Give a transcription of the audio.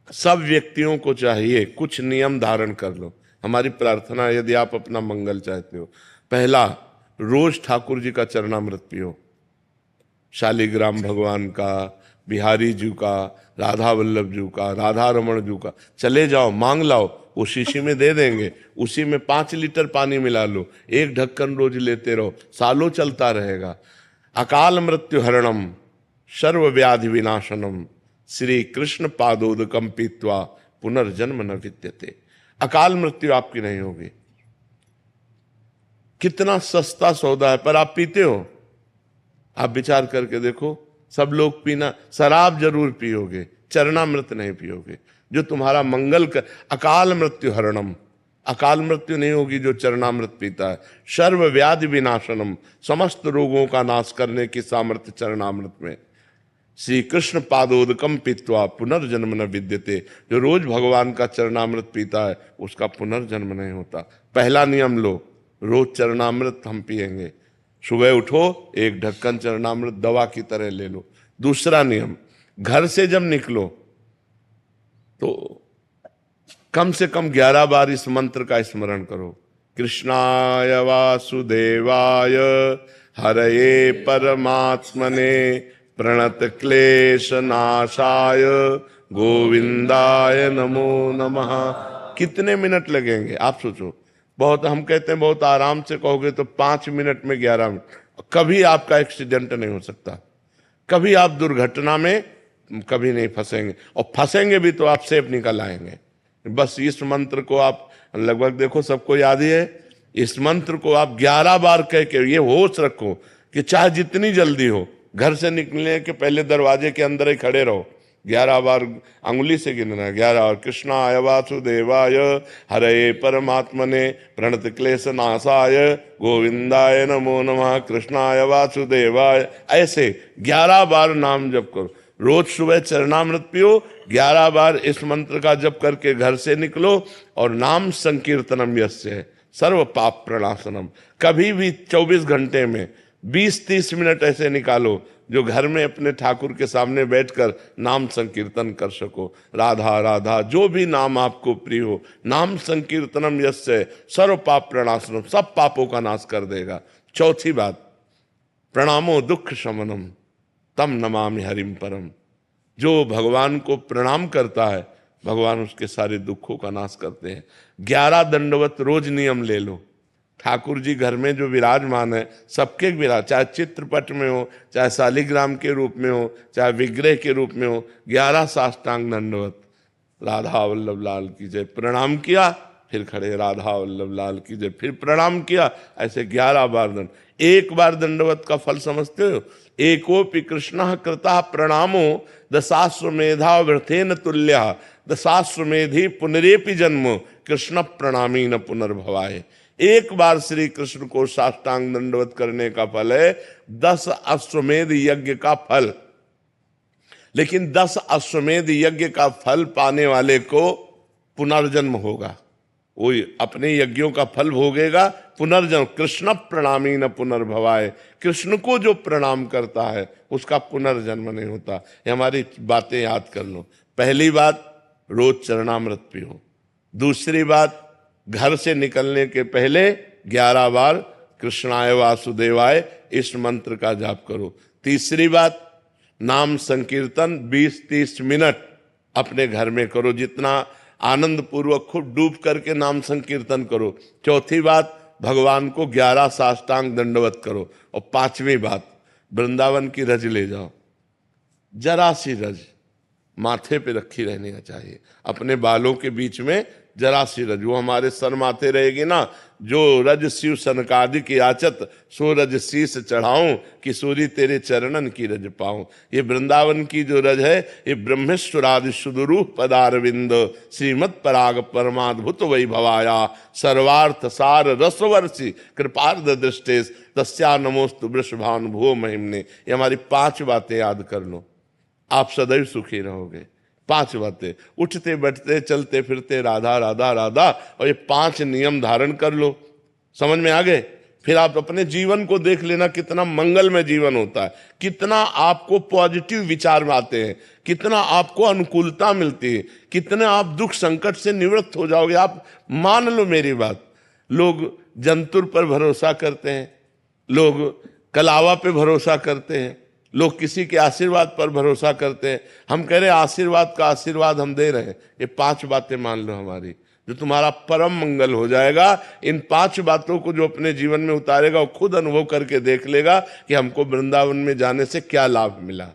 सब व्यक्तियों को चाहिए कुछ नियम धारण कर लो। हमारी प्रार्थना, यदि आप अपना मंगल चाहते हो, पहला, रोज ठाकुर जी का चरणामृत पियो, शालिग्राम भगवान का, बिहारी जी का, राधा वल्लभ जी का, राधा रमण जी का, चले जाओ मांग लाओ, वो शीशी में दे देंगे, उसी में 5 लीटर पानी मिला लो, एक ढक्कन रोज लेते रहो, सालों चलता रहेगा। अकाल मृत्यु हरणम सर्व व्याधि विनाशनम श्री कृष्ण पादोदकम पीत्वा पुनर्जन्म न विद्यते। अकाल मृत्यु आपकी नहीं होगी। कितना सस्ता सौदा है, पर आप पीते हो? आप विचार करके देखो, सब लोग पीना, शराब जरूर पियोगे, चरणामृत नहीं पियोगे, जो तुम्हारा मंगल कर। अकाल मृत्यु हरणम, अकाल मृत्यु नहीं होगी जो चरणामृत पीता है। सर्व व्याधि विनाशनम, समस्त रोगों का नाश करने की सामर्थ्य चरणामृत में। श्री कृष्ण पादोदकम पीत्वा पुनर्जन्म न विद्यते, जो रोज भगवान का चरणामृत पीता है उसका पुनर्जन्म नहीं होता। पहला नियम लो, रोज चरणामृत हम पिएंगे। सुबह उठो, एक ढक्कन चरणामृत दवा की तरह ले लो। दूसरा नियम, घर से जब निकलो तो कम से कम 11 बार इस मंत्र का स्मरण करो। कृष्णाय वासुदेवाय हरये परमात्मने प्रणत क्लेश नाशाय गोविंदाय नमो नमः। कितने मिनट लगेंगे आप सोचो। बहुत, हम कहते हैं बहुत आराम से कहोगे तो 5 मिनट में 11 मिनट। कभी आपका एक्सीडेंट नहीं हो सकता, कभी आप दुर्घटना में कभी नहीं फंसेंगे, और फंसेंगे भी तो आप सेफ निकल आएंगे। बस इस मंत्र को आप लगभग देखो सबको याद ही है। इस मंत्र को आप 11 बार कह के ये होश रखो कि चाहे जितनी जल्दी हो, घर से निकलने के पहले दरवाजे के अंदर ही खड़े रहो। 11 बार अंगुली से गिनना, 11 बार। कृष्णाय वासुदेवाय हरये परमात्मने प्रणत क्लेश नाशाय गोविंदाय नमो नमः। कृष्णाय वासुदेवाय, ऐसे 11 बार नाम जप करो। रोज सुबह चरणामृत पियो, 11 बार इस मंत्र का जप करके घर से निकलो, और नाम संकीर्तनम यस्य सर्व पाप प्रणाशनम। कभी भी 24 घंटे में 20-30 मिनट ऐसे निकालो जो घर में अपने ठाकुर के सामने बैठकर नाम संकीर्तन कर सको। राधा राधा, जो भी नाम आपको प्रिय हो, नाम संकीर्तनम यस्य सर्व पाप प्रणाशनम, सब पापों का नाश कर देगा। चौथी बात, प्रणामो दुख शमनम तम नमामि हरिम परम। जो भगवान को प्रणाम करता है, भगवान उसके सारे दुखों का नाश करते हैं। 11 दंडवत रोज नियम ले लो। ठाकुर जी घर में जो विराजमान है, सबके विराज, चाहे चित्रपट में हो, चाहे शालिग्राम के रूप में हो, चाहे विग्रह के रूप में हो, 11 साष्टांग दंडवत। राधा वल्लभ लाल की जय, प्रणाम किया, फिर खड़े, राधा वल्लभ लाल की जय, फिर प्रणाम किया, ऐसे 11 बार दंड। एक बार दंडवत का फल समझते हो? एकोपि कृष्ण कृता प्रणामो दशाश्वमेधा वृथेन तुल्य दशाश्वमेधि पुनरेपि जन्म कृष्ण प्रणामी न पुनर्भवाय। एक बार श्री कृष्ण को साष्टांग दंडवत करने का फल है 10 अश्वमेध यज्ञ का फल। लेकिन 10 अश्वमेध यज्ञ का फल पाने वाले को पुनर्जन्म होगा, वो अपने यज्ञों का फल भोगेगा, पुनर्जन्म। कृष्ण प्रणामी न पुनर्भवाय, कृष्ण को जो प्रणाम करता है उसका पुनर्जन्म नहीं होता। ये हमारी बातें याद कर लो। पहली बात, रोज चरणामृत पियो। दूसरी बात, घर से निकलने के पहले 11 बार कृष्णाय वासुदेवाय इस मंत्र का जाप करो। तीसरी बात, नाम संकीर्तन 20-30 मिनट अपने घर में करो, जितना आनंद पूर्वक खूब डूब करके नाम संकीर्तन करो। चौथी बात, भगवान को 11 साष्टांग दंडवत करो। और पांचवी बात, वृंदावन की रज ले जाओ, जरा सी रज माथे पे रखी रहनी चाहिए, अपने बालों के बीच में जरा सी रज, वो हमारे सर माथे रहेगी ना। जो रज शिव सनकादिक याचत सो रज शीस चढ़ाऊं, किशोरी तेरे चरणन की रज पाऊं। ये वृंदावन की जो रज है, ये ब्रह्मेश्वरादि सुदुरूप पदारविंद श्रीमद पराग परमाद्भुत वैभवाया सर्वार्थ सार रसवर्षि कृपार्ध दृष्टेश तस्या नमोस्तु वृषभानुभुवो महिमने। ये हमारी 5 बातें याद कर लो, आप सदैव सुखी रहोगे। 5 बातें, उठते बैठते चलते फिरते राधा राधा राधा, और ये 5 नियम धारण कर लो। समझ में आ गए? फिर आप अपने जीवन को देख लेना, कितना मंगलमय जीवन होता है, कितना आपको पॉजिटिव विचार में आते हैं, कितना आपको अनुकूलता मिलती है, कितने आप दुख संकट से निवृत्त हो जाओगे। आप मान लो मेरी बात, लोग जंतुर पर भरोसा करते हैं, लोग कलावा पे भरोसा करते हैं, लोग किसी के आशीर्वाद पर भरोसा करते हैं। हम कह रहे हैं आशीर्वाद का आशीर्वाद हम दे रहे हैं, ये 5 बातें मान लो हमारी, जो तुम्हारा परम मंगल हो जाएगा। इन 5 बातों को जो अपने जीवन में उतारेगा वो खुद अनुभव करके देख लेगा कि हमको वृंदावन में जाने से क्या लाभ मिला।